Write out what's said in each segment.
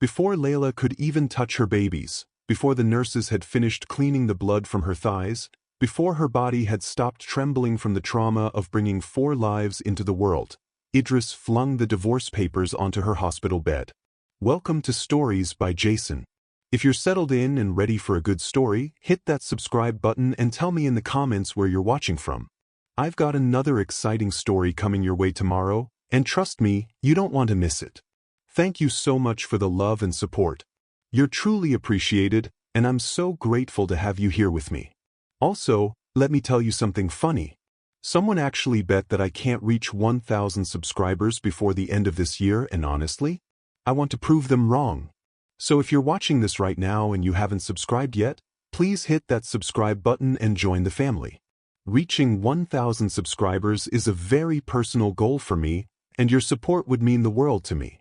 Before Layla could even touch her babies, before the nurses had finished cleaning the blood from her thighs, before her body had stopped trembling from the trauma of bringing 4 lives into the world, Idris flung the divorce papers onto her hospital bed. Welcome to Stories by Jason. If you're settled in and ready for a good story, hit that subscribe button and tell me in the comments where you're watching from. I've got another exciting story coming your way tomorrow, and trust me, you don't want to miss it. Thank you so much for the love and support. You're truly appreciated, and I'm so grateful to have you here with me. Also, let me tell you something funny. Someone actually bet that I can't reach 1,000 subscribers before the end of this year, and honestly, I want to prove them wrong. So if you're watching this right now and you haven't subscribed yet, please hit that subscribe button and join the family. Reaching 1,000 subscribers is a very personal goal for me, and your support would mean the world to me.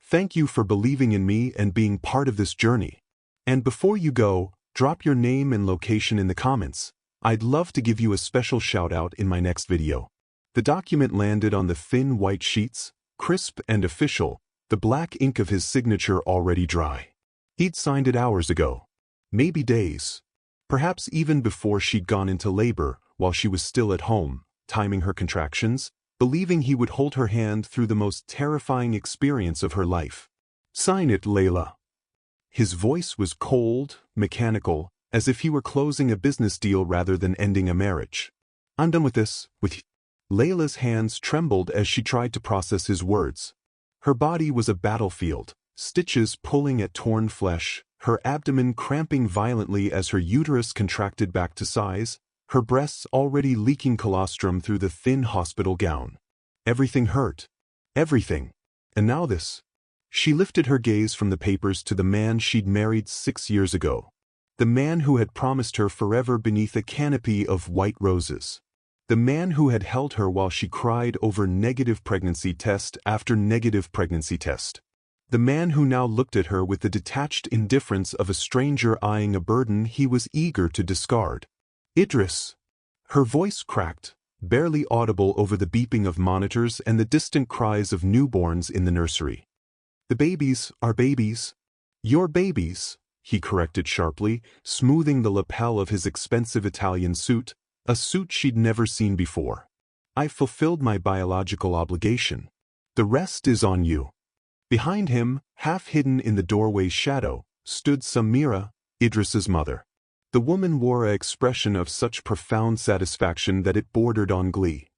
Thank you for believing in me and being part of this journey. And before you go, drop your name and location in the comments. I'd love to give you a special shout-out in my next video. The document landed on the thin white sheets, crisp and official, the black ink of his signature already dry. He'd signed it hours ago. Maybe days. Perhaps even before she'd gone into labor, while she was still at home, timing her contractions, believing he would hold her hand through the most terrifying experience of her life. Sign it, Layla. His voice was cold, mechanical, as if he were closing a business deal rather than ending a marriage. I'm done with this, with you. Layla's hands trembled as she tried to process his words. Her body was a battlefield, stitches pulling at torn flesh, her abdomen cramping violently as her uterus contracted back to size, her breasts already leaking colostrum through the thin hospital gown. Everything hurt. Everything. And now this. She lifted her gaze from the papers to the man she'd married 6 years ago. The man who had promised her forever beneath a canopy of white roses. The man who had held her while she cried over negative pregnancy test after negative pregnancy test. The man who now looked at her with the detached indifference of a stranger eyeing a burden he was eager to discard. Idris. Her voice cracked, barely audible over the beeping of monitors and the distant cries of newborns in the nursery. The babies are babies. Your babies, he corrected sharply, smoothing the lapel of his expensive Italian suit, a suit she'd never seen before. I've fulfilled my biological obligation. The rest is on you. Behind him, half hidden in the doorway's shadow, stood Samira, Idris's mother. The woman wore an expression of such profound satisfaction that it bordered on glee.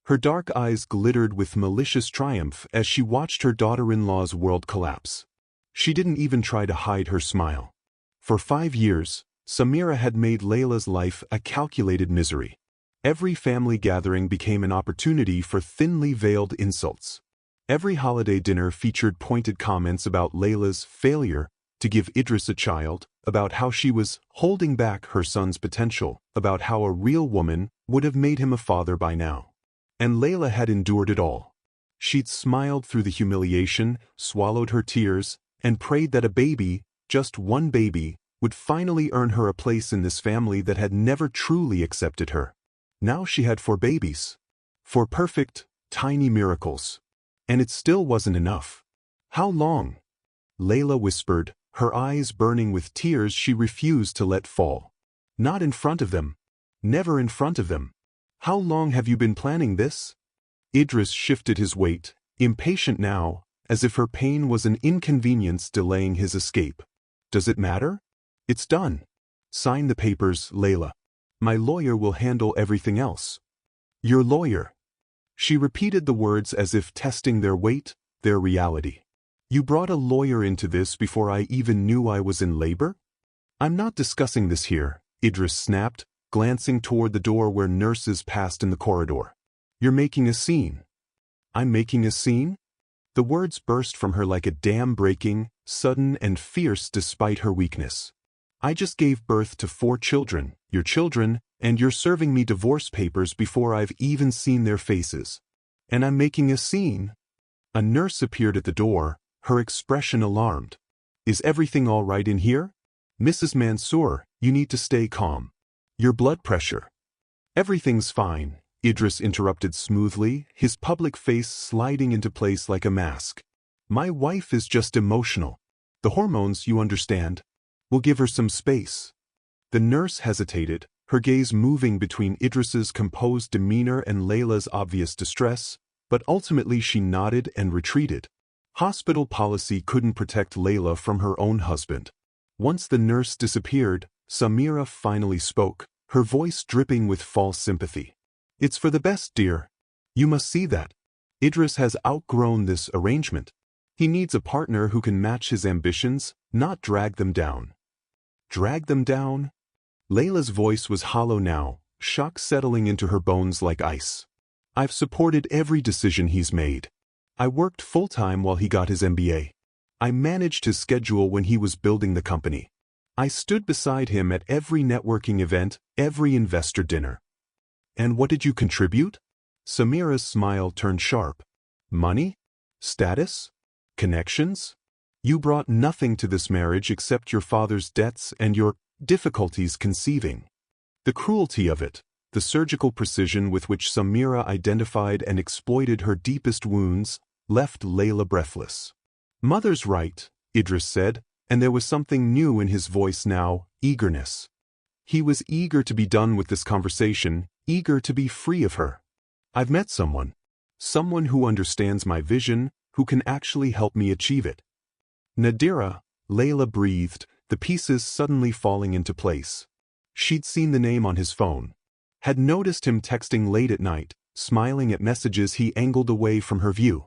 Her dark eyes glittered with malicious triumph as she watched her daughter-in-law's world collapse. She didn't even try to hide her smile. For 5 years, Samira had made Layla's life a calculated misery. Every family gathering became an opportunity for thinly veiled insults. Every holiday dinner featured pointed comments about Layla's failure to give Idris a child, about how she was holding back her son's potential, about how a real woman would have made him a father by now. And Layla had endured it all. She'd smiled through the humiliation, swallowed her tears, and prayed that a baby, just one baby, would finally earn her a place in this family that had never truly accepted her. Now she had 4 babies. 4 perfect, tiny miracles. And it still wasn't enough. How long? Layla whispered, her eyes burning with tears she refused to let fall. Not in front of them. Never in front of them. How long have you been planning this? Idris shifted his weight, impatient now, as if her pain was an inconvenience delaying his escape. Does it matter? It's done. Sign the papers, Layla. My lawyer will handle everything else. Your lawyer. She repeated the words as if testing their weight, their reality. You brought a lawyer into this before I even knew I was in labor? I'm not discussing this here, Idris snapped, glancing toward the door where nurses passed in the corridor. You're making a scene. I'm making a scene? The words burst from her like a dam breaking, sudden and fierce despite her weakness. I just gave birth to 4 children, your children, and you're serving me divorce papers before I've even seen their faces. And I'm making a scene. A nurse appeared at the door, her expression alarmed. Is everything all right in here? Mrs. Mansour, you need to stay calm. Your blood pressure. Everything's fine, Idris interrupted smoothly, his public face sliding into place like a mask. My wife is just emotional. The hormones, you understand. We'll give her some space. The nurse hesitated, her gaze moving between Idris's composed demeanor and Layla's obvious distress, but ultimately she nodded and retreated. Hospital policy couldn't protect Layla from her own husband. Once the nurse disappeared, Samira finally spoke, her voice dripping with false sympathy. It's for the best, dear. You must see that. Idris has outgrown this arrangement. He needs a partner who can match his ambitions, not drag them down. Drag them down? Layla's voice was hollow now, shock settling into her bones like ice. I've supported every decision he's made. I worked full-time while he got his MBA. I managed his schedule when he was building the company. I stood beside him at every networking event, every investor dinner. And what did you contribute? Samira's smile turned sharp. Money? Status? Connections? You brought nothing to this marriage except your father's debts and your difficulties conceiving. The cruelty of it, the surgical precision with which Samira identified and exploited her deepest wounds, left Layla breathless. Mother's right, Idris said, and there was something new in his voice now, eagerness. He was eager to be done with this conversation, eager to be free of her. I've met someone. Someone who understands my vision, who can actually help me achieve it. Nadira, Layla breathed, the pieces suddenly falling into place. She'd seen the name on his phone. Had noticed him texting late at night, smiling at messages he angled away from her view.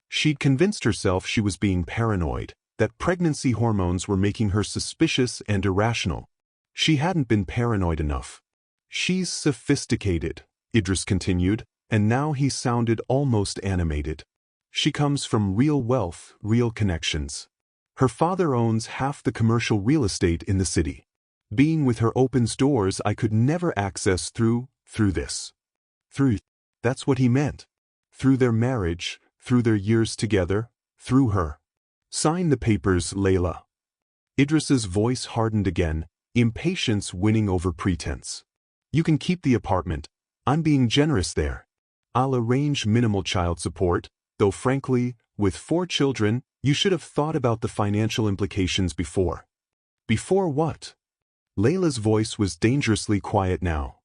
She'd convinced herself she was being paranoid, that pregnancy hormones were making her suspicious and irrational. She hadn't been paranoid enough. She's sophisticated, Idris continued, and now he sounded almost animated. She comes from real wealth, real connections. Her father owns half the commercial real estate in the city. Being with her opens doors I could never access through this. That's what he meant. Through their marriage, through their years together, through her. Sign the papers, Layla. Idris's voice hardened again, impatience winning over pretense. You can keep the apartment. I'm being generous there. I'll arrange minimal child support, though frankly, with 4 children, you should have thought about the financial implications before. Before what? Layla's voice was dangerously quiet now.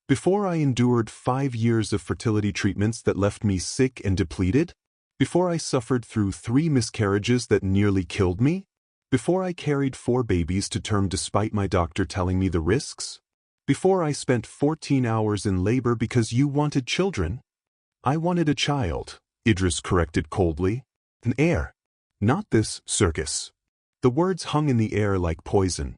Before I endured 5 years of fertility treatments that left me sick and depleted? Before I suffered through 3 miscarriages that nearly killed me? Before I carried 4 babies to term despite my doctor telling me the risks? Before I spent 14 hours in labor because you wanted children? I wanted a child, Idris corrected coldly. An heir. Not this circus. The words hung in the air like poison.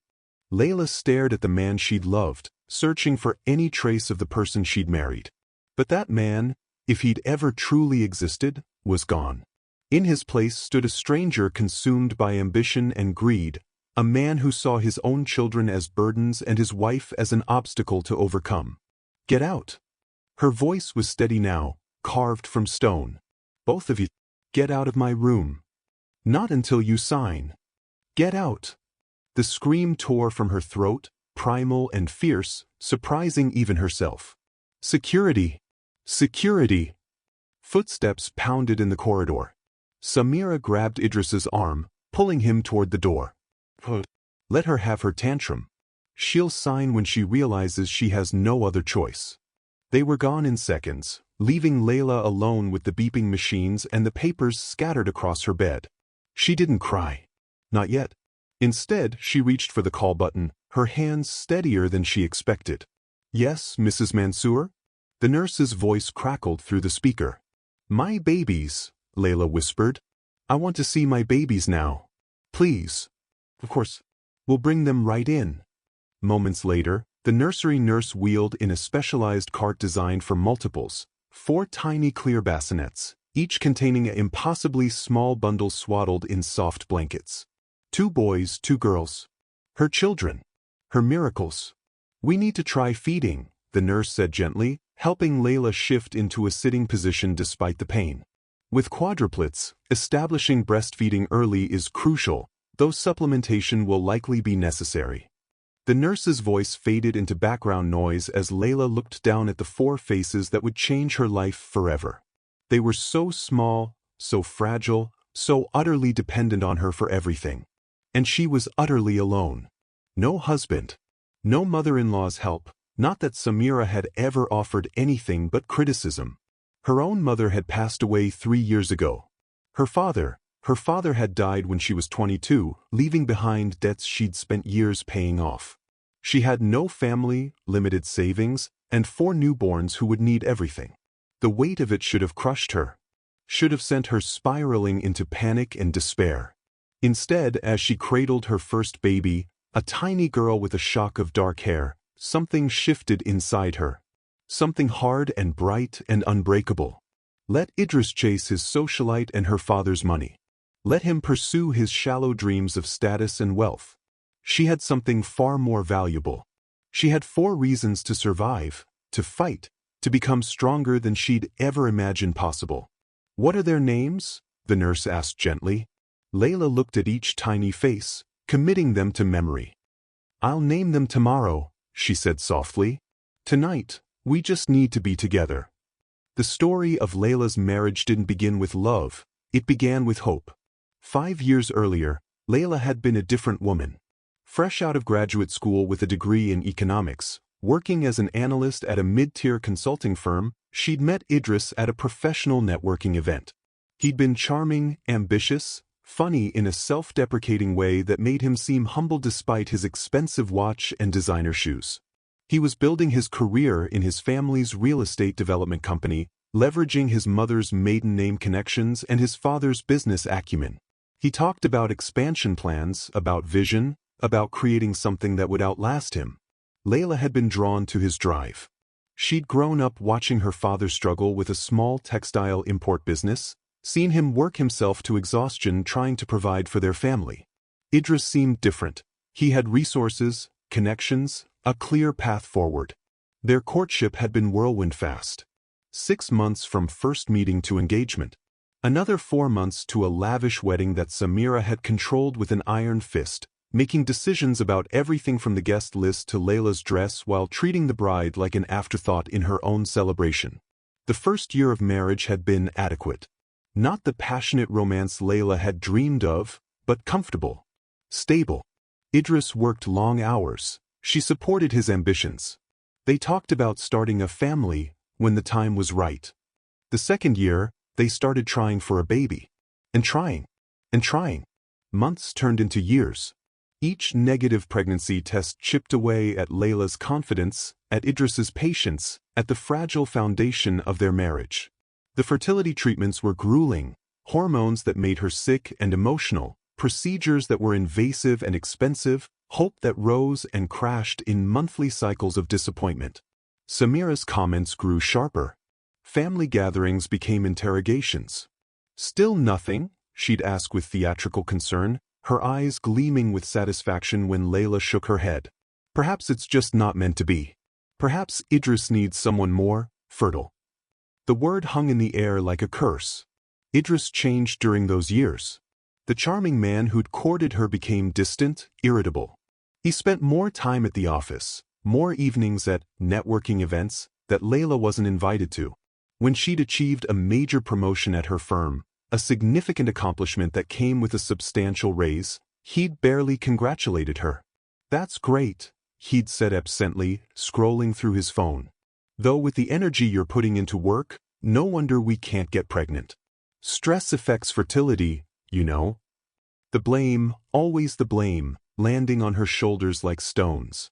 Layla stared at the man she'd loved, searching for any trace of the person she'd married. But that man, if he'd ever truly existed, was gone. In his place stood a stranger consumed by ambition and greed, a man who saw his own children as burdens and his wife as an obstacle to overcome. Get out. Her voice was steady now, carved from stone. Both of you, get out of my room. Not until you sign. Get out. The scream tore from her throat, primal and fierce, surprising even herself. Security! Security! Footsteps pounded in the corridor. Samira grabbed Idris's arm, pulling him toward the door. Let her have her tantrum. She'll sign when she realizes she has no other choice. They were gone in seconds, leaving Layla alone with the beeping machines and the papers scattered across her bed. She didn't cry. Not yet. Instead, she reached for the call button, her hands steadier than she expected. Yes, Mrs. Mansour? The nurse's voice crackled through the speaker. My babies, Layla whispered. I want to see my babies now. Please. Of course. We'll bring them right in. Moments later, the nursery nurse wheeled in a specialized cart designed for multiples, 4 tiny clear bassinets, each containing an impossibly small bundle swaddled in soft blankets. 2 boys, 2 girls. Her children. Her miracles. We need to try feeding, the nurse said gently, helping Layla shift into a sitting position despite the pain. With quadruplets, establishing breastfeeding early is crucial, though supplementation will likely be necessary. The nurse's voice faded into background noise as Layla looked down at the 4 faces that would change her life forever. They were so small, so fragile, so utterly dependent on her for everything. And she was utterly alone. No husband. No mother-in-law's help, not that Samira had ever offered anything but criticism. Her own mother had passed away 3 years ago. Her father had died when she was 22, leaving behind debts she'd spent years paying off. She had no family, limited savings, and 4 newborns who would need everything. The weight of it should have crushed her. Should have sent her spiraling into panic and despair. Instead, as she cradled her first baby, a tiny girl with a shock of dark hair, something shifted inside her. Something hard and bright and unbreakable. Let Idris chase his socialite and her father's money. Let him pursue his shallow dreams of status and wealth. She had something far more valuable. She had 4 reasons to survive, to fight, to become stronger than she'd ever imagined possible. "What are their names?" the nurse asked gently. Layla looked at each tiny face, committing them to memory. "I'll name them tomorrow," she said softly. "Tonight, we just need to be together." The story of Layla's marriage didn't begin with love, it began with hope. 5 years earlier, Layla had been a different woman. Fresh out of graduate school with a degree in economics, working as an analyst at a mid-tier consulting firm, she'd met Idris at a professional networking event. He'd been charming, ambitious, funny in a self-deprecating way that made him seem humble despite his expensive watch and designer shoes. He was building his career in his family's real estate development company, leveraging his mother's maiden name connections and his father's business acumen. He talked about expansion plans, about vision, about creating something that would outlast him. Layla had been drawn to his drive. She'd grown up watching her father struggle with a small textile import business, seen him work himself to exhaustion trying to provide for their family. Idris seemed different. He had resources, connections, a clear path forward. Their courtship had been whirlwind fast. 6 months from first meeting to engagement. Another 4 months to a lavish wedding that Samira had controlled with an iron fist, making decisions about everything from the guest list to Layla's dress while treating the bride like an afterthought in her own celebration. The first year of marriage had been adequate. Not the passionate romance Layla had dreamed of, but comfortable. Stable. Idris worked long hours. She supported his ambitions. They talked about starting a family when the time was right. The second year, they started trying for a baby. And trying. And trying. Months turned into years. Each negative pregnancy test chipped away at Layla's confidence, at Idris's patience, at the fragile foundation of their marriage. The fertility treatments were grueling, hormones that made her sick and emotional, procedures that were invasive and expensive, hope that rose and crashed in monthly cycles of disappointment. Samira's comments grew sharper. Family gatherings became interrogations. "Still nothing?" she'd ask with theatrical concern, her eyes gleaming with satisfaction when Layla shook her head. "Perhaps it's just not meant to be. Perhaps Idris needs someone more fertile." The word hung in the air like a curse. Idris changed during those years. The charming man who'd courted her became distant, irritable. He spent more time at the office, more evenings at networking events that Layla wasn't invited to. When she'd achieved a major promotion at her firm, a significant accomplishment that came with a substantial raise, he'd barely congratulated her. "That's great," he'd said absently, scrolling through his phone. "Though with the energy you're putting into work, no wonder we can't get pregnant. Stress affects fertility, you know." The blame, always the blame, landing on her shoulders like stones.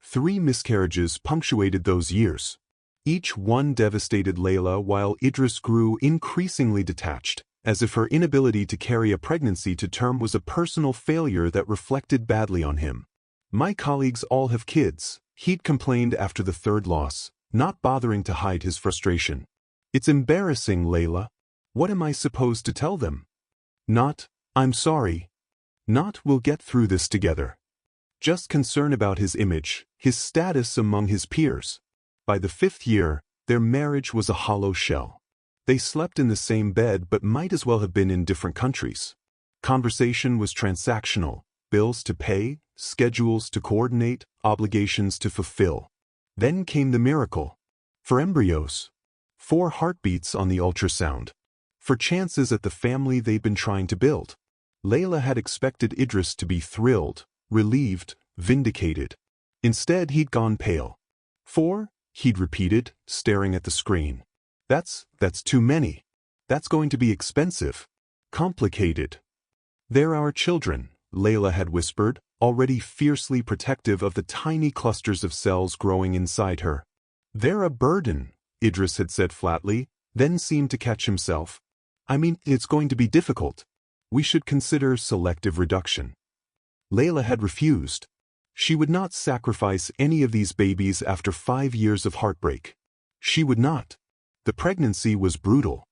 3 miscarriages punctuated those years. Each one devastated Layla while Idris grew increasingly detached, as if her inability to carry a pregnancy to term was a personal failure that reflected badly on him. "My colleagues all have kids," he'd complained after the 3rd loss, not bothering to hide his frustration. "It's embarrassing, Layla. What am I supposed to tell them? Not, 'I'm sorry.' Not, 'we'll get through this together.' Just concern about his image, his status among his peers." By the 5th year, their marriage was a hollow shell. They slept in the same bed but might as well have been in different countries. Conversation was transactional, bills to pay, schedules to coordinate, obligations to fulfill. Then came the miracle. For embryos. 4 heartbeats on the ultrasound. For chances at the family they'd been trying to build. Layla had expected Idris to be thrilled, relieved, vindicated. Instead, he'd gone pale. 4, he'd repeated, staring at the screen. That's too many. That's going to be expensive. Complicated. They're our children, Layla had whispered, already fiercely protective of the tiny clusters of cells growing inside her. They're a burden, Idris had said flatly, then seemed to catch himself. I mean, it's going to be difficult. We should consider selective reduction. Layla had refused. She would not sacrifice any of these babies after 5 years of heartbreak. She would not. The pregnancy was brutal.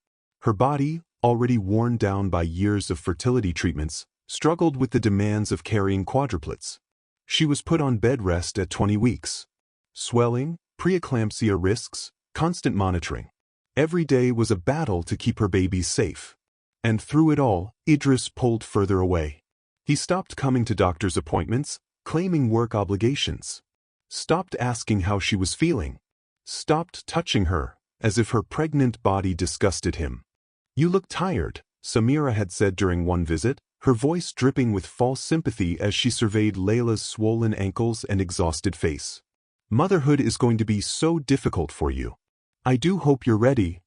Her body, already worn down by years of fertility treatments, struggled with the demands of carrying quadruplets. She was put on bed rest at 20 weeks. Swelling, preeclampsia risks, constant monitoring. Every day was a battle to keep her babies safe. And through it all, Idris pulled further away. He stopped coming to doctor's appointments, claiming work obligations. Stopped asking how she was feeling. Stopped touching her, as if her pregnant body disgusted him. You look tired, Samira had said during one visit, her voice dripping with false sympathy as she surveyed Layla's swollen ankles and exhausted face. Motherhood is going to be so difficult for you. I do hope you're ready.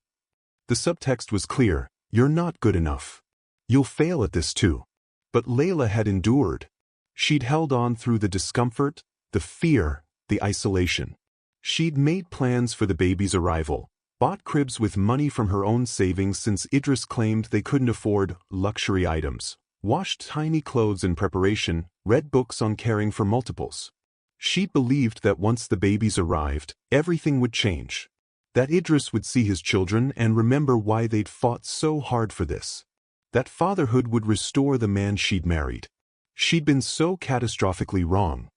The subtext was clear, you're not good enough. You'll fail at this too. But Layla had endured. She'd held on through the discomfort, the fear, the isolation. She'd made plans for the baby's arrival, bought cribs with money from her own savings since Idris claimed they couldn't afford luxury items, washed tiny clothes in preparation, read books on caring for multiples. She believed that once the babies arrived, everything would change. That Idris would see his children and remember why they'd fought so hard for this. That fatherhood would restore the man she'd married. She'd been so catastrophically wrong.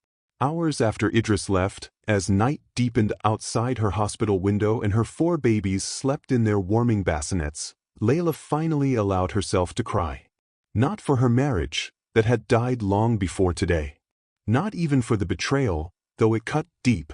Hours after Idris left, as night deepened outside her hospital window and her 4 babies slept in their warming bassinets, Layla finally allowed herself to cry. Not for her marriage, that had died long before today. Not even for the betrayal, though it cut deep.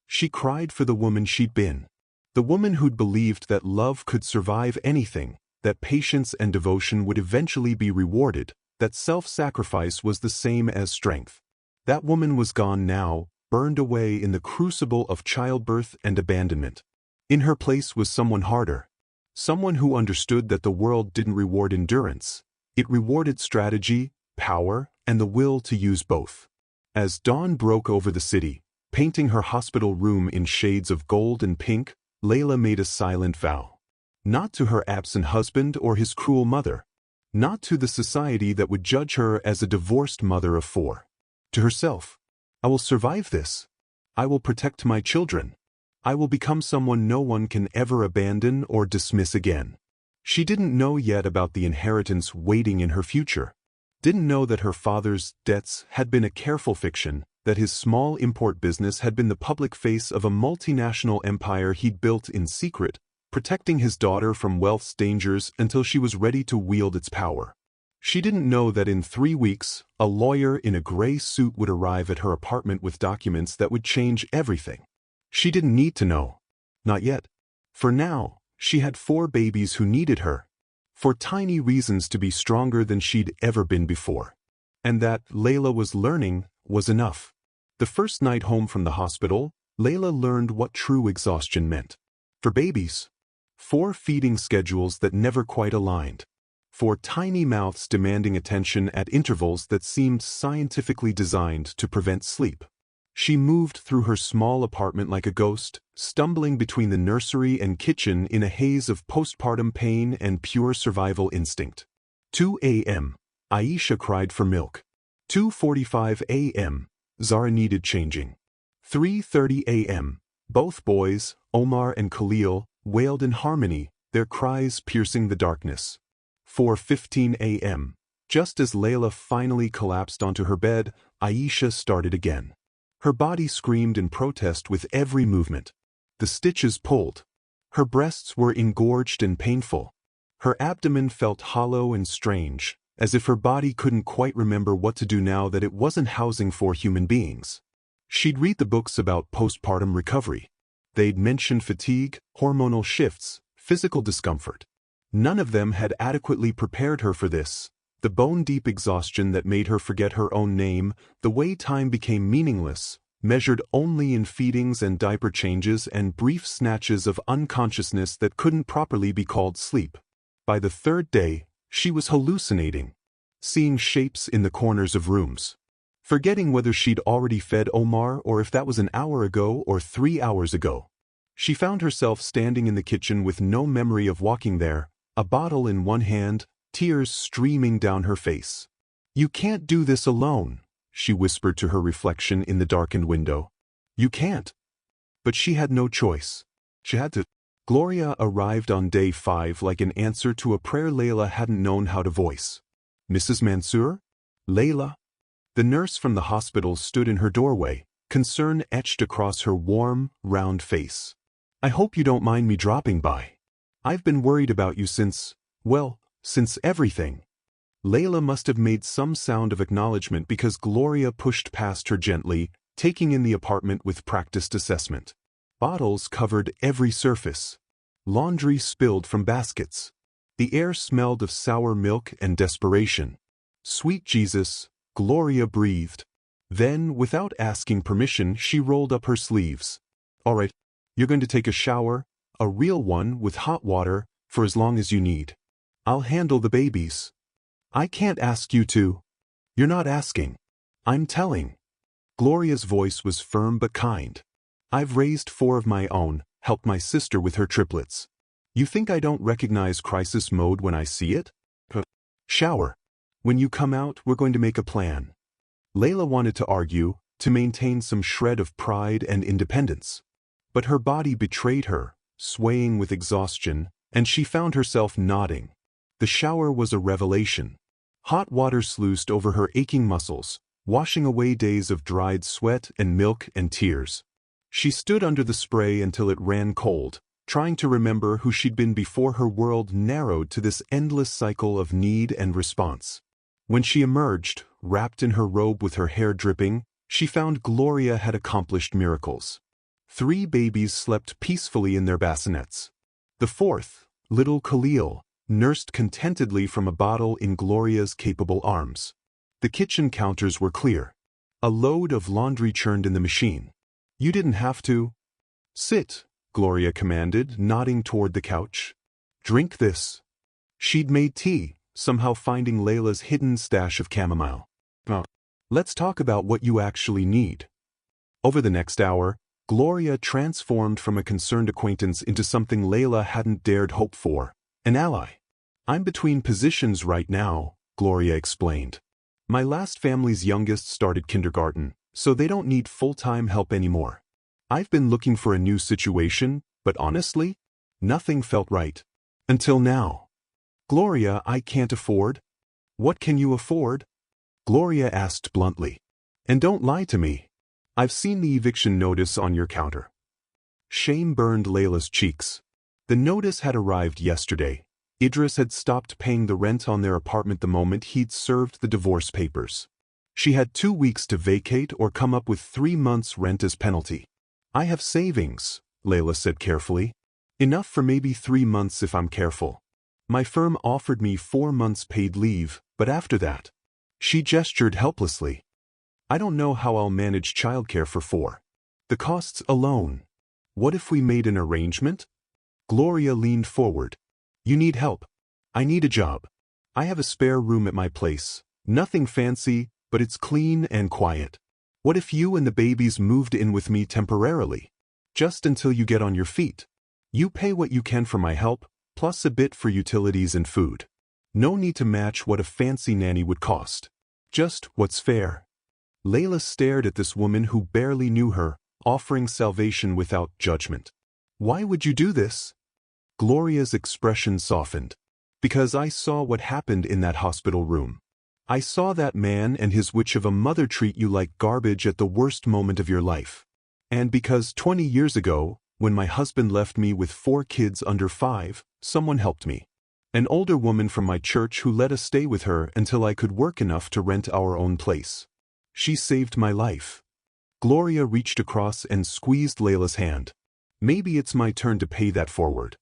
She cried for the woman she'd been. The woman who'd believed that love could survive anything, that patience and devotion would eventually be rewarded, that self-sacrifice was the same as strength. That woman was gone now, burned away in the crucible of childbirth and abandonment. In her place was someone harder. Someone who understood that the world didn't reward endurance. It rewarded strategy, power, and the will to use both. As dawn broke over the city, painting her hospital room in shades of gold and pink, Layla made a silent vow. Not to her absent husband or his cruel mother. Not to the society that would judge her as a divorced mother of 4. To herself. I will survive this. I will protect my children. I will become someone no one can ever abandon or dismiss again. She didn't know yet about the inheritance waiting in her future. Didn't know that her father's debts had been a careful fiction, that his small import business had been the public face of a multinational empire he'd built in secret, protecting his daughter from wealth's dangers until she was ready to wield its power. She didn't know that in 3 weeks, a lawyer in a gray suit would arrive at her apartment with documents that would change everything. She didn't need to know. Not yet. For now, she had 4 babies who needed her. For tiny reasons to be stronger than she'd ever been before. And that, Layla was learning, was enough. The first night home from the hospital, Layla learned what true exhaustion meant. For babies, 4 feeding schedules that never quite aligned. 4 tiny mouths demanding attention at intervals that seemed scientifically designed to prevent sleep. She moved through her small apartment like a ghost, stumbling between the nursery and kitchen in a haze of postpartum pain and pure survival instinct. 2 a.m. Aisha cried for milk. 2:45 a.m. Zara needed changing. 3:30 a.m. Both boys, Omar and Khalil, wailed in harmony, their cries piercing the darkness. 4:15 a.m. Just as Layla finally collapsed onto her bed, Aisha started again. Her body screamed in protest with every movement. The stitches pulled. Her breasts were engorged and painful. Her abdomen felt hollow and strange, as if her body couldn't quite remember what to do now that it wasn't housing 4 human beings. She'd read the books about postpartum recovery. They'd mentioned fatigue, hormonal shifts, physical discomfort. None of them had adequately prepared her for this, The bone-deep exhaustion that made her forget her own name, the way time became meaningless, measured only in feedings and diaper changes and brief snatches of unconsciousness that couldn't properly be called sleep. By the third day, she was hallucinating, seeing shapes in the corners of rooms, forgetting whether she'd already fed Omar or if that was an hour ago or 3 hours ago. She found herself standing in the kitchen with no memory of walking there, a bottle in one hand, tears streaming down her face. "You can't do this alone," she whispered to her reflection in the darkened window. "You can't." But she had no choice. She had to. Gloria arrived on day 5 like an answer to a prayer Layla hadn't known how to voice. "Mrs. Mansour? Layla?" The nurse from the hospital stood in her doorway, concern etched across her warm, round face. "I hope you don't mind me dropping by. I've been worried about you since everything." Layla must have made some sound of acknowledgement because Gloria pushed past her gently, taking in the apartment with practiced assessment. Bottles covered every surface. Laundry spilled from baskets. The air smelled of sour milk and desperation. "Sweet Jesus," Gloria breathed. Then, without asking permission, she rolled up her sleeves. "All right, you're going to take a shower, a real one with hot water, for as long as you need. I'll handle the babies." "I can't ask you to." "You're not asking. I'm telling." Gloria's voice was firm but kind. "I've raised 4 of my own, helped my sister with her triplets. You think I don't recognize crisis mode when I see it? Shower. When you come out, we're going to make a plan." Layla wanted to argue, to maintain some shred of pride and independence. But her body betrayed her, swaying with exhaustion, and she found herself nodding. The shower was a revelation. Hot water sluiced over her aching muscles, washing away days of dried sweat and milk and tears. She stood under the spray until it ran cold, trying to remember who she'd been before her world narrowed to this endless cycle of need and response. When she emerged, wrapped in her robe with her hair dripping, she found Gloria had accomplished miracles. 3 babies slept peacefully in their bassinets. The 4th, little Khalil, nursed contentedly from a bottle in Gloria's capable arms. The kitchen counters were clear. A load of laundry churned in the machine. "You didn't have to." "Sit," Gloria commanded, nodding toward the couch. "Drink this." She'd made tea, somehow finding Layla's hidden stash of chamomile. "Now, let's talk about what you actually need." Over the next hour, Gloria transformed from a concerned acquaintance into something Layla hadn't dared hope for, an ally. "I'm between positions right now," Gloria explained. "My last family's youngest started kindergarten, so they don't need full-time help anymore. I've been looking for a new situation, but honestly, nothing felt right. Until now." "Gloria, I can't afford." "What can you afford?" Gloria asked bluntly. "And don't lie to me. I've seen the eviction notice on your counter." Shame burned Layla's cheeks. The notice had arrived yesterday. Idris had stopped paying the rent on their apartment the moment he'd served the divorce papers. She had 2 weeks to vacate or come up with 3 months' rent as penalty. "I have savings," Layla said carefully. "Enough for maybe 3 months if I'm careful. My firm offered me 4 months paid leave, but after that..." She gestured helplessly. "I don't know how I'll manage childcare for 4. The costs alone. What if we made an arrangement?" Gloria leaned forward. "You need help. I need a job. I have a spare room at my place. Nothing fancy, but it's clean and quiet. What if you and the babies moved in with me temporarily? Just until you get on your feet. You pay what you can for my help, plus a bit for utilities and food. No need to match what a fancy nanny would cost. Just what's fair." Layla stared at this woman who barely knew her, offering salvation without judgment. "Why would you do this?" Gloria's expression softened. "Because I saw what happened in that hospital room. I saw that man and his witch of a mother treat you like garbage at the worst moment of your life. And because 20 years ago, when my husband left me with 4 kids under 5, someone helped me. An older woman from my church who let us stay with her until I could work enough to rent our own place. She saved my life." Gloria reached across and squeezed Layla's hand. "Maybe it's my turn to pay that forward."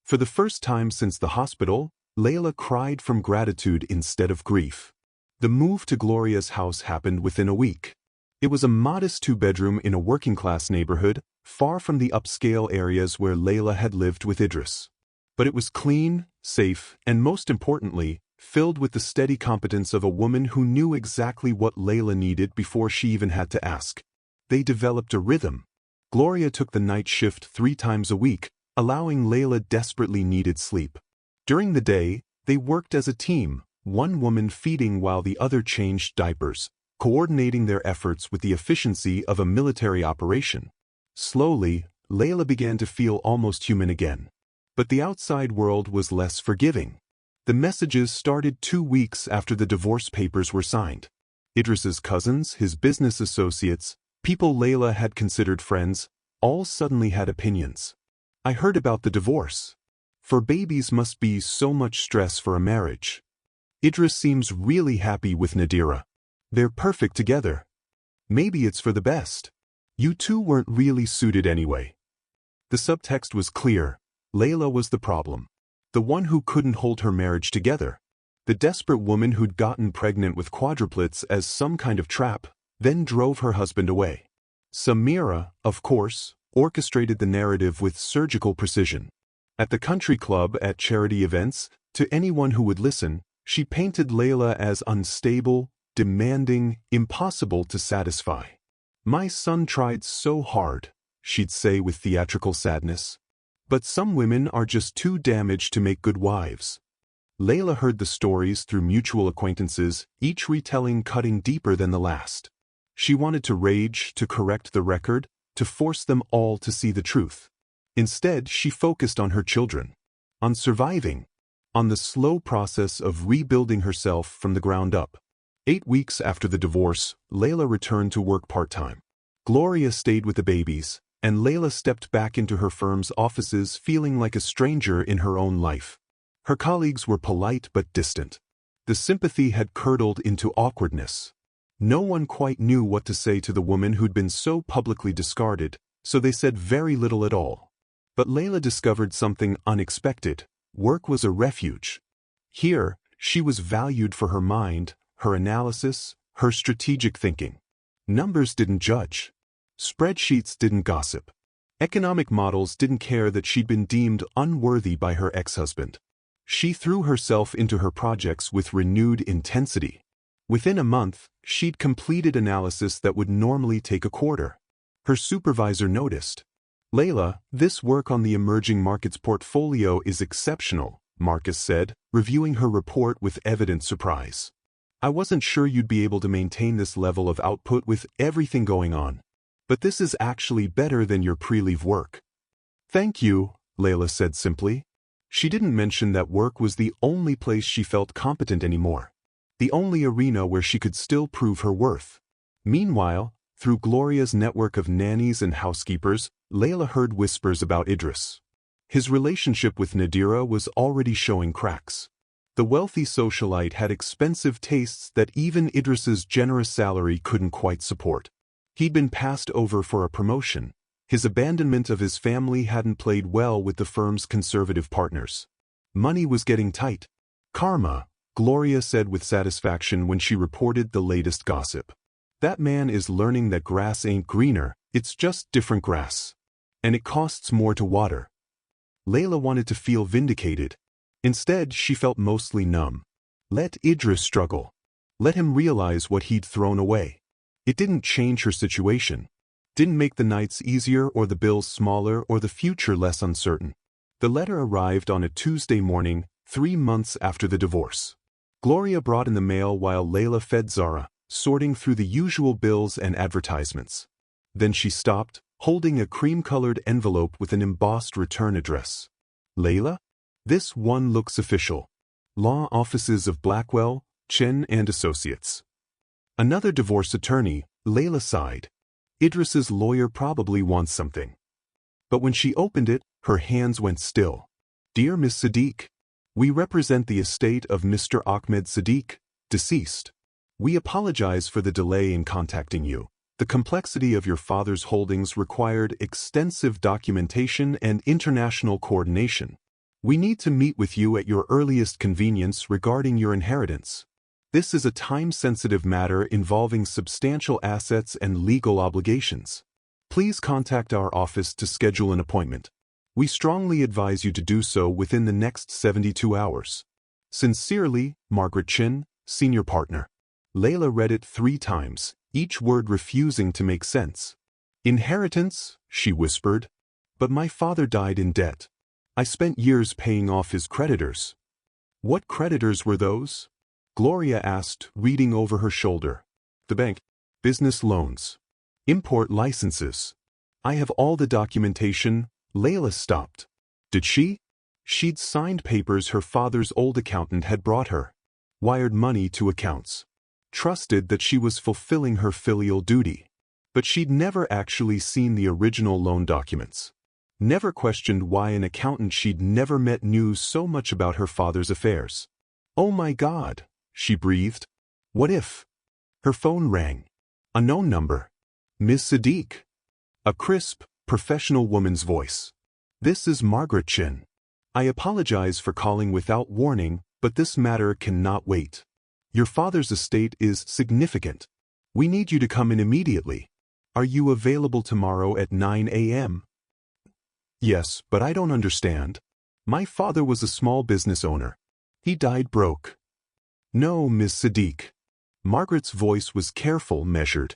For the first time since the hospital, Layla cried from gratitude instead of grief. The move to Gloria's house happened within a week. It was a modest two-bedroom in a working-class neighborhood, far from the upscale areas where Layla had lived with Idris. But it was clean, safe, and most importantly, filled with the steady competence of a woman who knew exactly what Layla needed before she even had to ask. They developed a rhythm. Gloria took the night shift 3 times a week, allowing Layla desperately needed sleep. During the day, they worked as a team, one woman feeding while the other changed diapers, coordinating their efforts with the efficiency of a military operation. Slowly, Layla began to feel almost human again. But the outside world was less forgiving. The messages started 2 weeks after the divorce papers were signed. Idris's cousins, his business associates, people Layla had considered friends, all suddenly had opinions. I heard about the divorce. For babies must be so much stress for a marriage. Idris seems really happy with Nadira. They're perfect together. Maybe it's for the best. You two weren't really suited anyway. The subtext was clear. Layla was the problem. The one who couldn't hold her marriage together. The desperate woman who'd gotten pregnant with quadruplets as some kind of trap, then drove her husband away. Samira, of course, orchestrated the narrative with surgical precision. At the country club, at charity events, to anyone who would listen, she painted Layla as unstable, demanding, impossible to satisfy. "My son tried so hard," she'd say with theatrical sadness. "But some women are just too damaged to make good wives." Layla heard the stories through mutual acquaintances, each retelling cutting deeper than the last. She wanted to rage, to correct the record, to force them all to see the truth. Instead, she focused on her children, on surviving, on the slow process of rebuilding herself from the ground up. 8 weeks after the divorce, Layla returned to work part-time. Gloria stayed with the babies, and Layla stepped back into her firm's offices feeling like a stranger in her own life. Her colleagues were polite but distant. The sympathy had curdled into awkwardness. No one quite knew what to say to the woman who'd been so publicly discarded, so they said very little at all. But Layla discovered something unexpected. Work was a refuge. Here, she was valued for her mind, her analysis, her strategic thinking. Numbers didn't judge. Spreadsheets didn't gossip. Economic models didn't care that she'd been deemed unworthy by her ex-husband. She threw herself into her projects with renewed intensity. Within a month, she'd completed analysis that would normally take a quarter. Her supervisor noticed. "Layla, this work on the emerging markets portfolio is exceptional," Marcus said, reviewing her report with evident surprise. "I wasn't sure you'd be able to maintain this level of output with everything going on. But this is actually better than your pre-leave work." "Thank you," Layla said simply. She didn't mention that work was the only place she felt competent anymore. The only arena where she could still prove her worth. Meanwhile, through Gloria's network of nannies and housekeepers, Layla heard whispers about Idris. His relationship with Nadira was already showing cracks. The wealthy socialite had expensive tastes that even Idris's generous salary couldn't quite support. He'd been passed over for a promotion. His abandonment of his family hadn't played well with the firm's conservative partners. Money was getting tight. "Karma," Gloria said with satisfaction when she reported the latest gossip. "That man is learning that grass ain't greener, it's just different grass. And it costs more to water." Layla wanted to feel vindicated. Instead, she felt mostly numb. Let Idris struggle. Let him realize what he'd thrown away. It didn't change her situation. Didn't make the nights easier or the bills smaller or the future less uncertain. The letter arrived on a Tuesday morning, 3 months after the divorce. Gloria brought in the mail while Layla fed Zara, sorting through the usual bills and advertisements. Then she stopped, holding a cream-colored envelope with an embossed return address. "Layla? This one looks official. Law Offices of Blackwell, Chen and Associates." Another divorce attorney, Layla sighed. Idris's lawyer probably wants something. But when she opened it, her hands went still. "Dear Miss Sadiq, we represent the estate of Mr. Ahmed Sadiq, deceased. We apologize for the delay in contacting you. The complexity of your father's holdings required extensive documentation and international coordination. We need to meet with you at your earliest convenience regarding your inheritance. This is a time-sensitive matter involving substantial assets and legal obligations. Please contact our office to schedule an appointment. We strongly advise you to do so within the next 72 hours. Sincerely, Margaret Chin, Senior Partner. Layla read it 3 times, each word refusing to make sense. Inheritance, she whispered. But my father died in debt. I spent years paying off his creditors. What creditors were those? Gloria asked, reading over her shoulder. The bank. Business loans. Import licenses. I have all the documentation. Layla stopped. Did she? She'd signed papers her father's old accountant had brought her. Wired money to accounts. Trusted that she was fulfilling her filial duty. But she'd never actually seen the original loan documents. Never questioned why an accountant she'd never met knew so much about her father's affairs. Oh my God, she breathed. What if? Her phone rang. A known number. Ms. Sadiq. A crisp, professional woman's voice. This is Margaret Chin. I apologize for calling without warning, but this matter cannot wait. Your father's estate is significant. We need you to come in immediately. Are you available tomorrow at 9 a.m.? Yes, but I don't understand. My father was a small business owner. He died broke. No, Ms. Sadiq. Margaret's voice was careful, measured.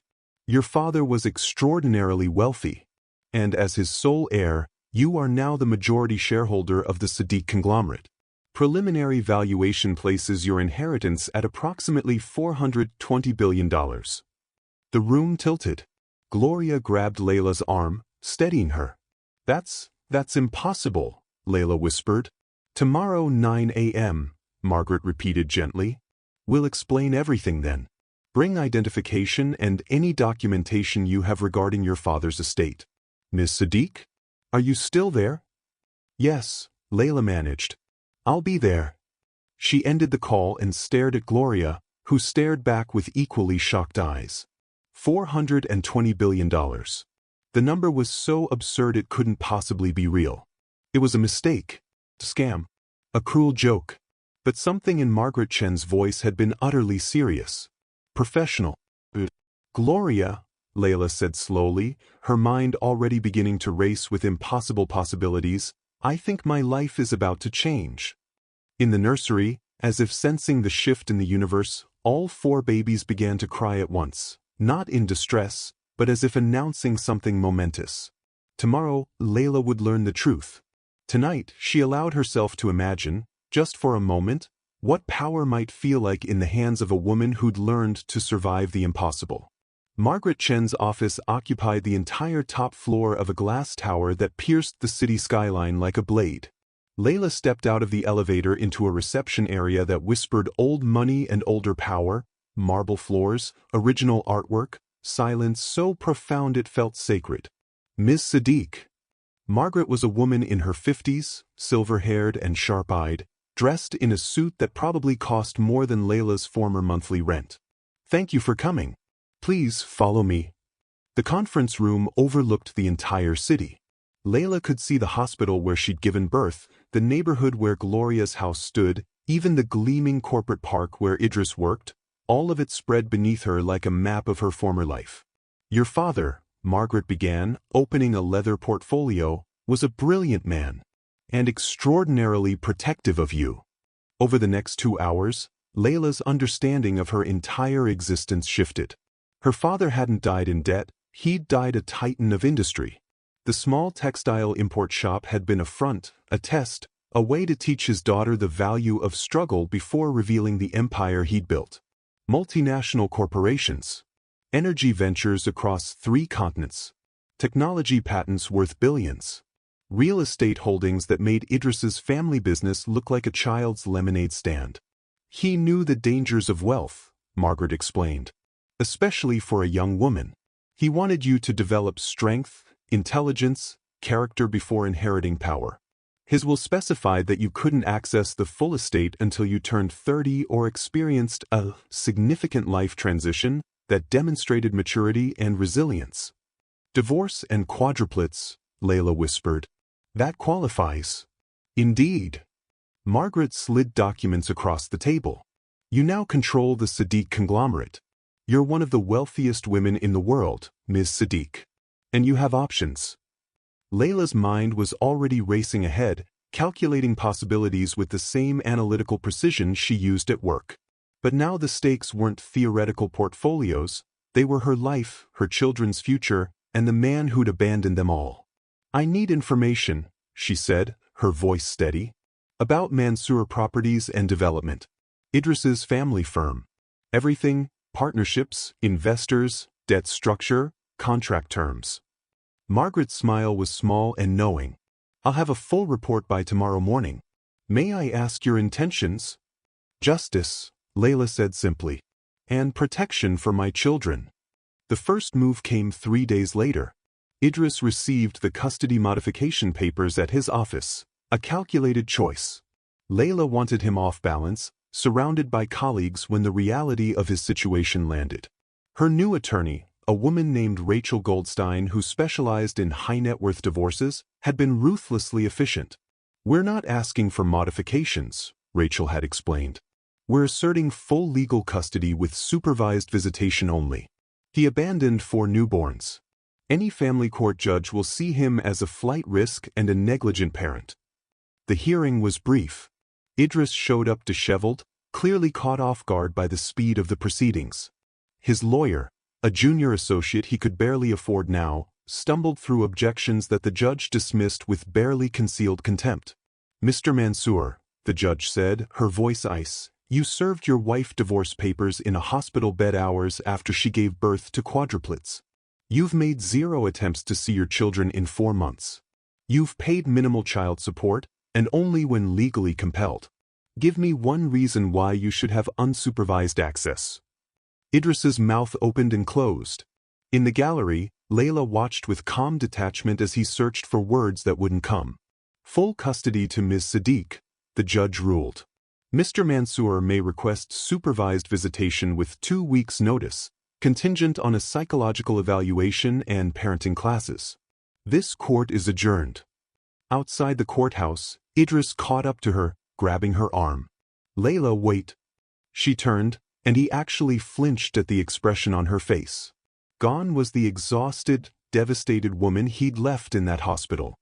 Your father was extraordinarily wealthy. And as his sole heir, you are now the majority shareholder of the Sadiq conglomerate. Preliminary valuation places your inheritance at approximately $420 billion. The room tilted. Gloria grabbed Layla's arm, steadying her. That's impossible, Layla whispered. Tomorrow 9 a.m., Margaret repeated gently. We'll explain everything then. Bring identification and any documentation you have regarding your father's estate. Ms. Sadiq? Are you still there? Yes, Layla managed. I'll be there. She ended the call and stared at Gloria, who stared back with equally shocked eyes. $420 billion. The number was so absurd it couldn't possibly be real. It was a mistake, a scam, a cruel joke. But something in Margaret Chen's voice had been utterly serious. Professional. Gloria, Layla said slowly, her mind already beginning to race with impossible possibilities, I think my life is about to change. In the nursery, as if sensing the shift in the universe, all 4 babies began to cry at once, not in distress, but as if announcing something momentous. Tomorrow, Layla would learn the truth. Tonight, she allowed herself to imagine, just for a moment, what power might feel like in the hands of a woman who'd learned to survive the impossible. Margaret Chen's office occupied the entire top floor of a glass tower that pierced the city skyline like a blade. Layla stepped out of the elevator into a reception area that whispered old money and older power, marble floors, original artwork, silence so profound it felt sacred. Ms. Sadiq. Margaret was a woman in her 50s, silver-haired and sharp-eyed, dressed in a suit that probably cost more than Layla's former monthly rent. Thank you for coming. Please follow me. The conference room overlooked the entire city. Layla could see the hospital where she'd given birth, the neighborhood where Gloria's house stood, even the gleaming corporate park where Idris worked, all of it spread beneath her like a map of her former life. Your father, Margaret began, opening a leather portfolio, was a brilliant man, and extraordinarily protective of you. Over the next 2 hours, Layla's understanding of her entire existence shifted. Her father hadn't died in debt, he'd died a titan of industry. The small textile import shop had been a front, a test, a way to teach his daughter the value of struggle before revealing the empire he'd built. Multinational corporations. Energy ventures across 3 continents. Technology patents worth billions. Real estate holdings that made Idris's family business look like a child's lemonade stand. He knew the dangers of wealth, Margaret explained. Especially for a young woman. He wanted you to develop strength, intelligence, character before inheriting power. His will specified that you couldn't access the full estate until you turned 30 or experienced a significant life transition that demonstrated maturity and resilience. Divorce and quadruplets, Layla whispered. That qualifies. Indeed. Margaret slid documents across the table. You now control the Sadiq conglomerate. You're one of the wealthiest women in the world, Ms. Sadiq. And you have options. Layla's mind was already racing ahead, calculating possibilities with the same analytical precision she used at work. But now the stakes weren't theoretical portfolios, they were her life, her children's future, and the man who'd abandoned them all. I need information, she said, her voice steady, about Mansour Properties and Development, Idris's family firm. Everything, partnerships, investors, debt structure, contract terms. Margaret's smile was small and knowing. I'll have a full report by tomorrow morning. May I ask your intentions? Justice, Layla said simply. And protection for my children. The first move came 3 days later. Idris received the custody modification papers at his office, a calculated choice. Layla wanted him off balance, surrounded by colleagues when the reality of his situation landed. Her new attorney, a woman named Rachel Goldstein who specialized in high-net-worth divorces, had been ruthlessly efficient. We're not asking for modifications, Rachel had explained. We're asserting full legal custody with supervised visitation only. He abandoned 4 newborns. Any family court judge will see him as a flight risk and a negligent parent. The hearing was brief. Idris showed up disheveled, clearly caught off guard by the speed of the proceedings. His lawyer, a junior associate he could barely afford now, stumbled through objections that the judge dismissed with barely concealed contempt. Mr. Mansour, the judge said, her voice ice, you served your wife divorce papers in a hospital bed hours after she gave birth to quadruplets. You've made 0 attempts to see your children in 4 months. You've paid minimal child support, and only when legally compelled. Give me one reason why you should have unsupervised access. Idris's mouth opened and closed. In the gallery, Layla watched with calm detachment as he searched for words that wouldn't come. Full custody to Ms. Sadiq, the judge ruled. Mr. Mansour may request supervised visitation with 2 weeks' notice, contingent on a psychological evaluation and parenting classes. This court is adjourned. Outside the courthouse, Idris caught up to her, grabbing her arm. Layla, wait. She turned, and he actually flinched at the expression on her face. Gone was the exhausted, devastated woman he'd left in that hospital.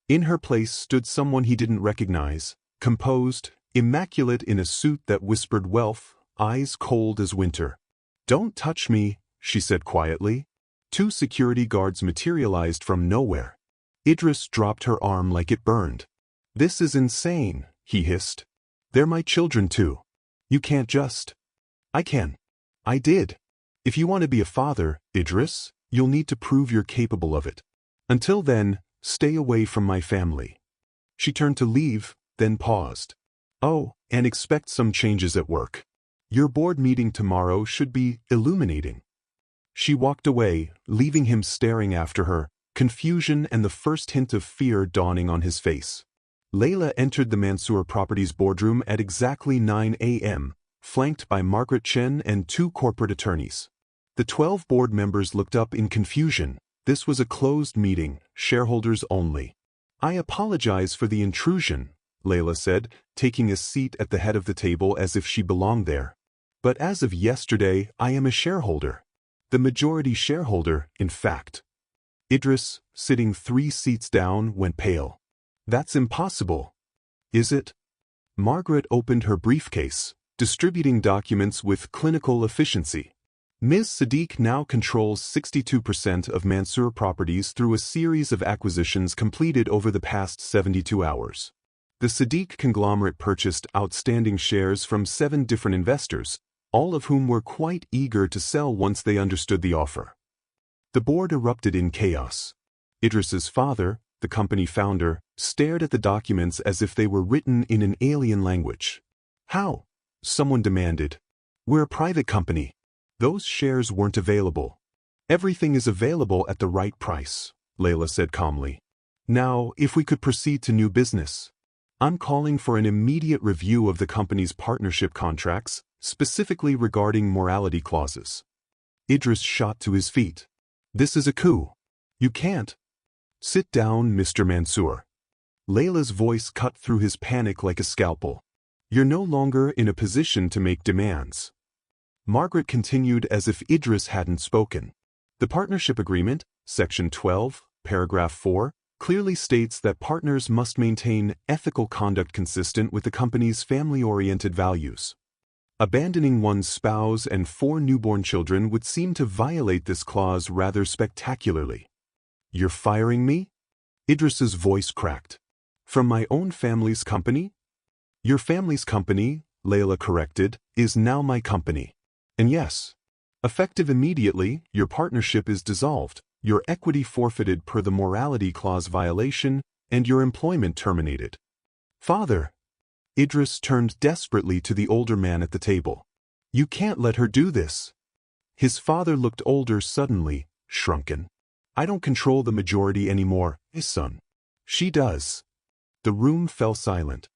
In her place stood someone he didn't recognize, composed, immaculate in a suit that whispered wealth, eyes cold as winter. Don't touch me, she said quietly. 2 security guards materialized from nowhere. Idris dropped her arm like it burned. This is insane, he hissed. They're my children too. You can't just. I can. I did. If you want to be a father, Idris, you'll need to prove you're capable of it. Until then, stay away from my family. She turned to leave, then paused. Oh, and expect some changes at work. Your board meeting tomorrow should be illuminating. She walked away, leaving him staring after her, confusion and the first hint of fear dawning on his face. Layla entered the Mansour Properties boardroom at exactly 9 a.m., flanked by Margaret Chen and 2 corporate attorneys. The 12 board members looked up in confusion. This was a closed meeting, shareholders only. I apologize for the intrusion, Layla said, taking a seat at the head of the table as if she belonged there. But as of yesterday, I am a shareholder. The majority shareholder, in fact. Idris, sitting 3 seats down, went pale. That's impossible. Is it? Margaret opened her briefcase, distributing documents with clinical efficiency. Ms. Sadiq now controls 62% of Mansour Properties through a series of acquisitions completed over the past 72 hours. The Sadiq conglomerate purchased outstanding shares from 7 different investors, all of whom were quite eager to sell once they understood the offer. The board erupted in chaos. Idris's father, the company founder, stared at the documents as if they were written in an alien language. How? Someone demanded. We're a private company. Those shares weren't available. Everything is available at the right price, Layla said calmly. Now, if we could proceed to new business. I'm calling for an immediate review of the company's partnership contracts, specifically regarding morality clauses. Idris shot to his feet. This is a coup. You can't. Sit down, Mr. Mansour. Layla's voice cut through his panic like a scalpel. You're no longer in a position to make demands. Margaret continued as if Idris hadn't spoken. The partnership agreement, Section 12, Paragraph 4, clearly states that partners must maintain ethical conduct consistent with the company's family-oriented values. Abandoning one's spouse and 4 newborn children would seem to violate this clause rather spectacularly. You're firing me? Idris's voice cracked. From my own family's company? Your family's company, Layla corrected, is now my company. And yes, effective immediately, your partnership is dissolved, your equity forfeited per the morality clause violation, and your employment terminated. Father! Idris turned desperately to the older man at the table. You can't let her do this. His father looked older suddenly, shrunken. I don't control the majority anymore, his son. She does. The room fell silent.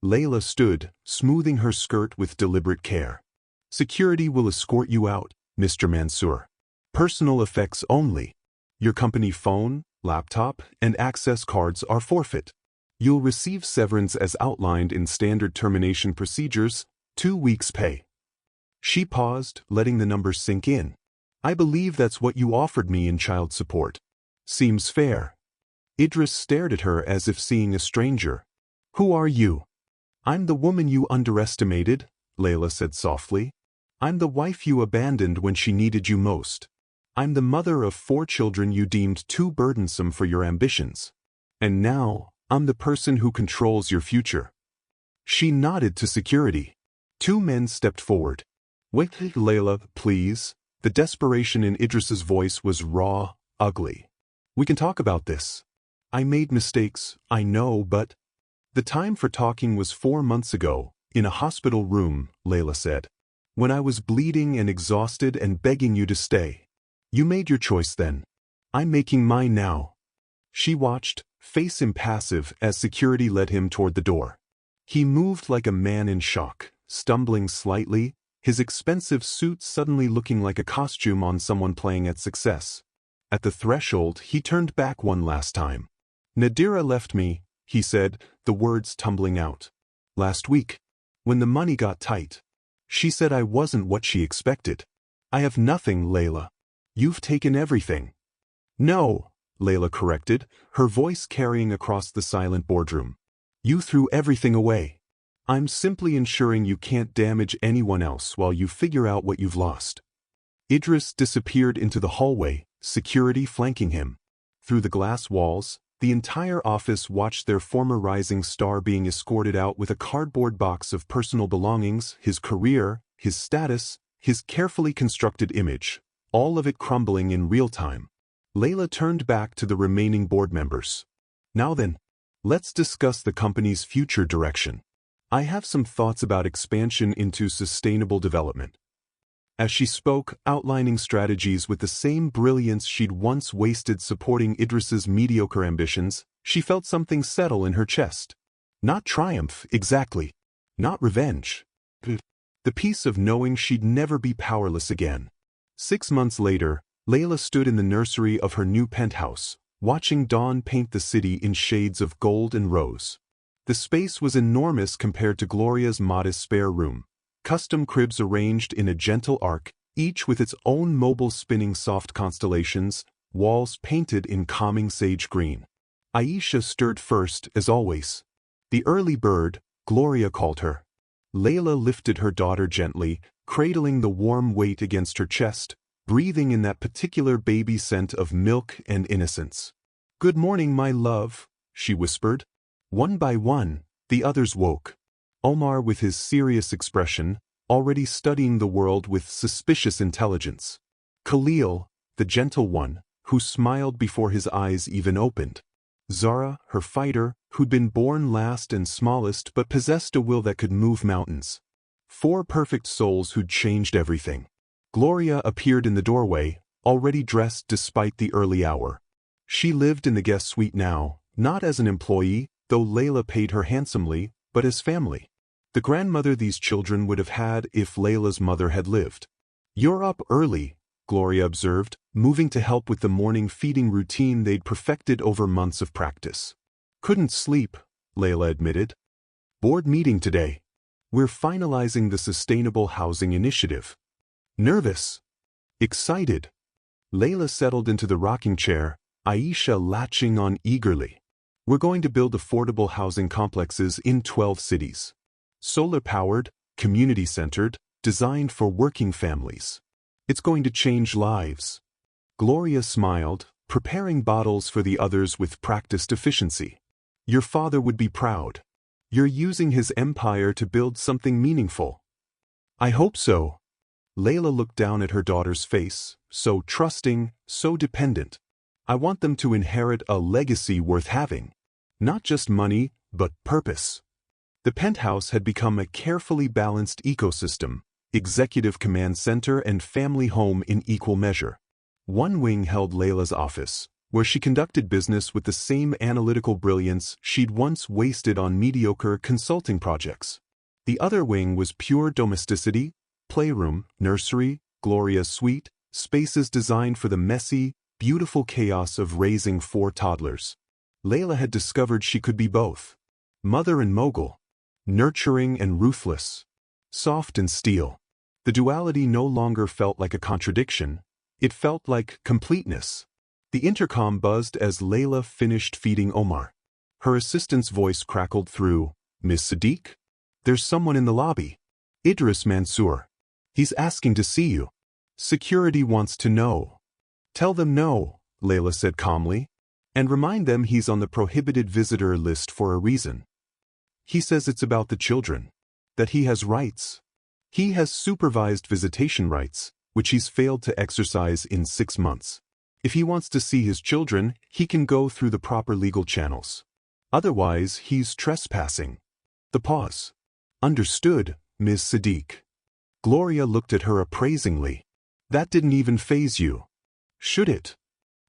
Layla stood, smoothing her skirt with deliberate care. Security will escort you out, Mr. Mansour. Personal effects only. Your company phone, laptop, and access cards are forfeit. You'll receive severance as outlined in standard termination procedures, 2 weeks' pay. She paused, letting the number sink in. I believe that's what you offered me in child support. Seems fair. Idris stared at her as if seeing a stranger. Who are you? I'm the woman you underestimated, Layla said softly. I'm the wife you abandoned when she needed you most. I'm the mother of 4 children you deemed too burdensome for your ambitions. And now, I'm the person who controls your future. She nodded to security. 2 men stepped forward. Wait, Layla, please. The desperation in Idris's voice was raw, ugly. We can talk about this. I made mistakes, I know, but... The time for talking was 4 months ago, in a hospital room, Layla said. When I was bleeding and exhausted and begging you to stay. You made your choice then. I'm making mine now. She watched, face impassive, as security led him toward the door. He moved like a man in shock, stumbling slightly, his expensive suit suddenly looking like a costume on someone playing at success. At the threshold, he turned back one last time. Nadira left me, he said, the words tumbling out. Last week, when the money got tight. She said I wasn't what she expected. I have nothing, Layla. You've taken everything. No, Layla corrected, her voice carrying across the silent boardroom. You threw everything away. I'm simply ensuring you can't damage anyone else while you figure out what you've lost. Idris disappeared into the hallway, security flanking him. Through the glass walls, the entire office watched their former rising star being escorted out with a cardboard box of personal belongings, his career, his status, his carefully constructed image, all of it crumbling in real time. Layla turned back to the remaining board members. Now then, let's discuss the company's future direction. I have some thoughts about expansion into sustainable development. As she spoke, outlining strategies with the same brilliance she'd once wasted supporting Idris's mediocre ambitions, she felt something settle in her chest. Not triumph, exactly. Not revenge. The peace of knowing she'd never be powerless again. 6 months later, Layla stood in the nursery of her new penthouse, watching dawn paint the city in shades of gold and rose. The space was enormous compared to Gloria's modest spare room. Custom cribs arranged in a gentle arc, each with its own mobile spinning soft constellations, walls painted in calming sage green. Aisha stirred first, as always. The early bird, Gloria called her. Layla lifted her daughter gently, cradling the warm weight against her chest, breathing in that particular baby scent of milk and innocence. Good morning, my love, she whispered. One by one, the others woke. Omar with his serious expression, already studying the world with suspicious intelligence. Khalil, the gentle one, who smiled before his eyes even opened. Zara, her fighter, who'd been born last and smallest but possessed a will that could move mountains. 4 perfect souls who'd changed everything. Gloria appeared in the doorway, already dressed despite the early hour. She lived in the guest suite now, not as an employee, though Layla paid her handsomely, but as family. The grandmother these children would have had if Layla's mother had lived. You're up early, Gloria observed, moving to help with the morning feeding routine they'd perfected over months of practice. Couldn't sleep, Layla admitted. Board meeting today. We're finalizing the Sustainable Housing Initiative. Nervous. Excited. Layla settled into the rocking chair, Aisha latching on eagerly. We're going to build affordable housing complexes in 12 cities. Solar-powered, community-centered, designed for working families. It's going to change lives. Gloria smiled, preparing bottles for the others with practiced efficiency. Your father would be proud. You're using his empire to build something meaningful. I hope so. Layla looked down at her daughter's face, so trusting, so dependent. I want them to inherit a legacy worth having. Not just money, but purpose. The penthouse had become a carefully balanced ecosystem, executive command center and family home in equal measure. One wing held Layla's office, where she conducted business with the same analytical brilliance she'd once wasted on mediocre consulting projects. The other wing was pure domesticity, playroom, nursery, Gloria's suite, spaces designed for the messy, beautiful chaos of raising 4 toddlers. Layla had discovered she could be both. Mother and mogul. Nurturing and ruthless. Soft and steel. The duality no longer felt like a contradiction. It felt like completeness. The intercom buzzed as Layla finished feeding Omar. Her assistant's voice crackled through. Miss Sadiq? There's someone in the lobby. Idris Mansour. He's asking to see you. Security wants to know. Tell them no, Layla said calmly. And remind them he's on the prohibited visitor list for a reason. He says it's about the children. That he has rights. He has supervised visitation rights, which he's failed to exercise in 6 months. If he wants to see his children, he can go through the proper legal channels. Otherwise, he's trespassing. The pause. Understood, Ms. Sadiq. Gloria looked at her appraisingly. That didn't even faze you. Should it?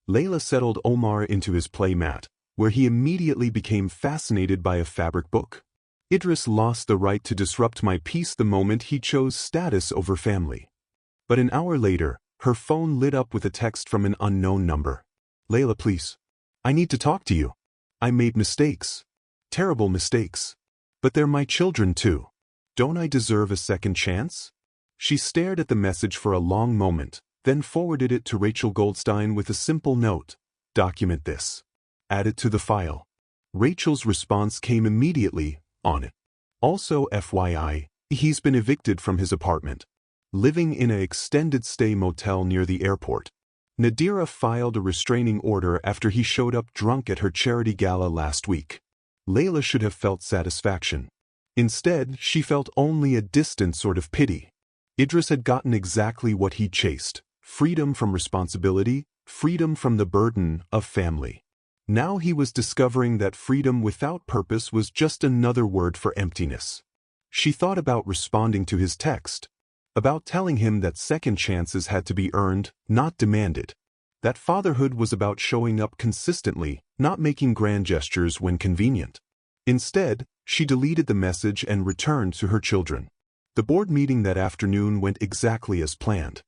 Layla settled Omar into his play mat, where he immediately became fascinated by a fabric book. Idris lost the right to disrupt my peace the moment he chose status over family. But an hour later, her phone lit up with a text from an unknown number. Layla, please. I need to talk to you. I made mistakes. Terrible mistakes. But they're my children too. Don't I deserve a second chance? She stared at the message for a long moment, then forwarded it to Rachel Goldstein with a simple note. Document this. Add it to the file. Rachel's response came immediately, on it. Also FYI, he's been evicted from his apartment. Living in an extended stay motel near the airport. Nadira filed a restraining order after he showed up drunk at her charity gala last week. Layla should have felt satisfaction. Instead, she felt only a distant sort of pity. Idris had gotten exactly what he chased. Freedom from responsibility, freedom from the burden of family. Now he was discovering that freedom without purpose was just another word for emptiness. She thought about responding to his text. About telling him that second chances had to be earned, not demanded. That fatherhood was about showing up consistently, not making grand gestures when convenient. Instead, she deleted the message and returned to her children. The board meeting that afternoon went exactly as planned.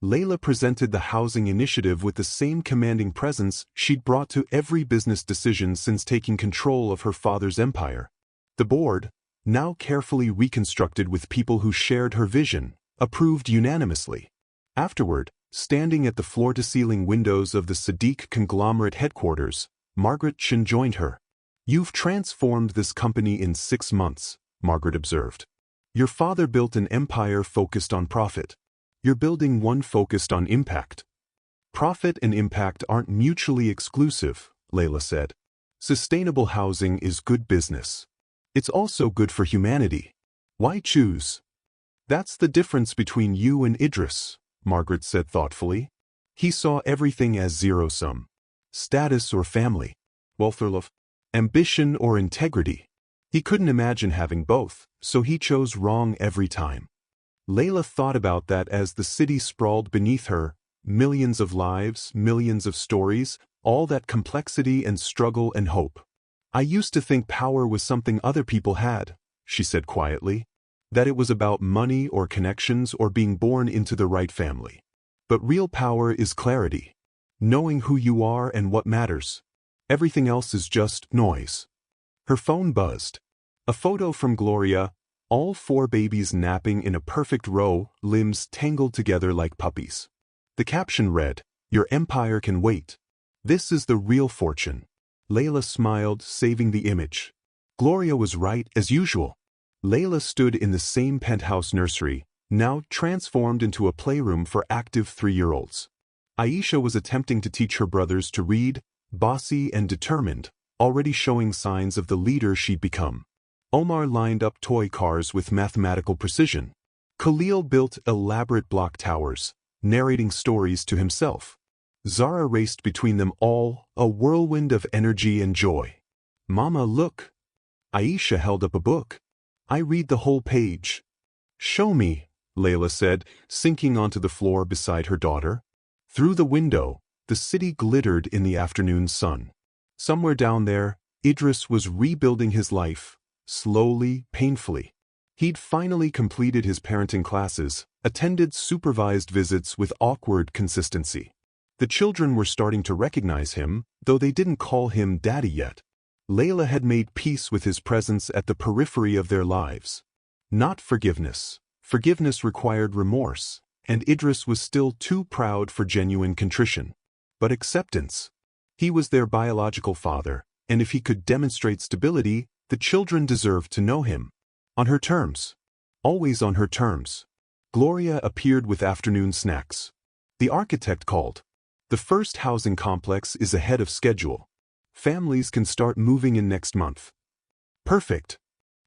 Layla presented the housing initiative with the same commanding presence she'd brought to every business decision since taking control of her father's empire. The board, now carefully reconstructed with people who shared her vision, approved unanimously. Afterward, standing at the floor-to-ceiling windows of the Sadiq conglomerate headquarters, Margaret Chen joined her. You've transformed this company in 6 months, Margaret observed. Your father built an empire focused on profit. You're building one focused on impact. Profit and impact aren't mutually exclusive, Layla said. Sustainable housing is good business. It's also good for humanity. Why choose? That's the difference between you and Idris, Margaret said thoughtfully. He saw everything as zero-sum. Status or family. Wealth or love. Ambition or integrity. He couldn't imagine having both, so he chose wrong every time. Layla thought about that as the city sprawled beneath her, millions of lives, millions of stories, all that complexity and struggle and hope. I used to think power was something other people had, she said quietly. That it was about money or connections or being born into the right family. But real power is clarity. Knowing who you are and what matters. Everything else is just noise. Her phone buzzed. A photo from Gloria, all 4 babies napping in a perfect row, limbs tangled together like puppies. The caption read, "Your empire can wait. This is the real fortune." Layla smiled, saving the image. Gloria was right, as usual. Layla stood in the same penthouse nursery, now transformed into a playroom for active 3-year-olds. Aisha was attempting to teach her brothers to read, bossy and determined, already showing signs of the leader she'd become. Omar lined up toy cars with mathematical precision. Khalil built elaborate block towers, narrating stories to himself. Zara raced between them all, a whirlwind of energy and joy. "Mama, look." Aisha held up a book. "I read the whole page." "Show me," Layla said, sinking onto the floor beside her daughter. Through the window, the city glittered in the afternoon sun. Somewhere down there, Idris was rebuilding his life, slowly, painfully. He'd finally completed his parenting classes, attended supervised visits with awkward consistency. The children were starting to recognize him, though they didn't call him daddy yet. Layla had made peace with his presence at the periphery of their lives. Not forgiveness. Forgiveness required remorse, and Idris was still too proud for genuine contrition. But acceptance. He was their biological father, and if he could demonstrate stability, the children deserved to know him. On her terms. Always on her terms. Gloria appeared with afternoon snacks. The architect called. "The first housing complex is ahead of schedule. Families can start moving in next month." "Perfect."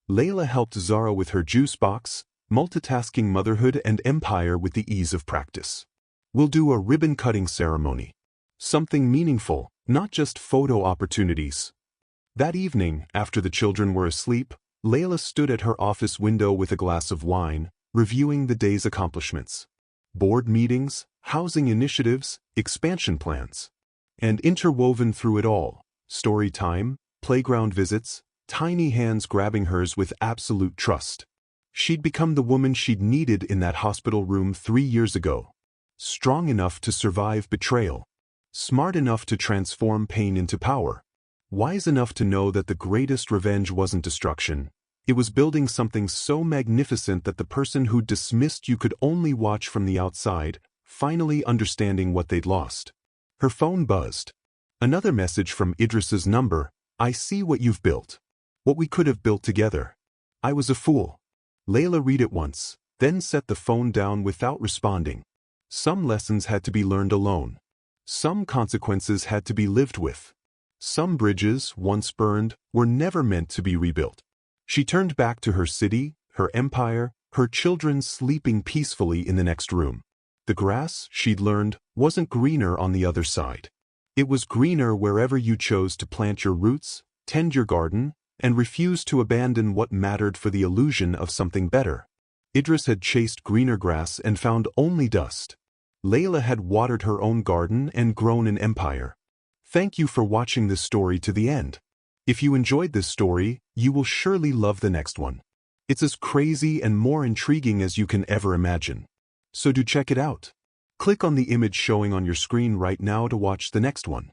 Layla helped Zara with her juice box, multitasking motherhood and empire with the ease of practice. "We'll do a ribbon-cutting ceremony. Something meaningful, not just photo opportunities." That evening, after the children were asleep, Layla stood at her office window with a glass of wine, reviewing the day's accomplishments. Board meetings, housing initiatives, expansion plans. And interwoven through it all, story time, playground visits, tiny hands grabbing hers with absolute trust. She'd become the woman she'd needed in that hospital room 3 years ago. Strong enough to survive betrayal. Smart enough to transform pain into power. Wise enough to know that the greatest revenge wasn't destruction. It was building something so magnificent that the person who dismissed you could only watch from the outside, finally understanding what they'd lost. Her phone buzzed. Another message from Idris's number. "I see what you've built. What we could have built together. I was a fool." Layla read it once, then set the phone down without responding. Some lessons had to be learned alone. Some consequences had to be lived with. Some bridges, once burned, were never meant to be rebuilt. She turned back to her city, her empire, her children sleeping peacefully in the next room. The grass, she'd learned, wasn't greener on the other side. It was greener wherever you chose to plant your roots, tend your garden, and refuse to abandon what mattered for the illusion of something better. Idris had chased greener grass and found only dust. Layla had watered her own garden and grown an empire. Thank you for watching this story to the end. If you enjoyed this story, you will surely love the next one. It's as crazy and more intriguing as you can ever imagine. So do check it out. Click on the image showing on your screen right now to watch the next one.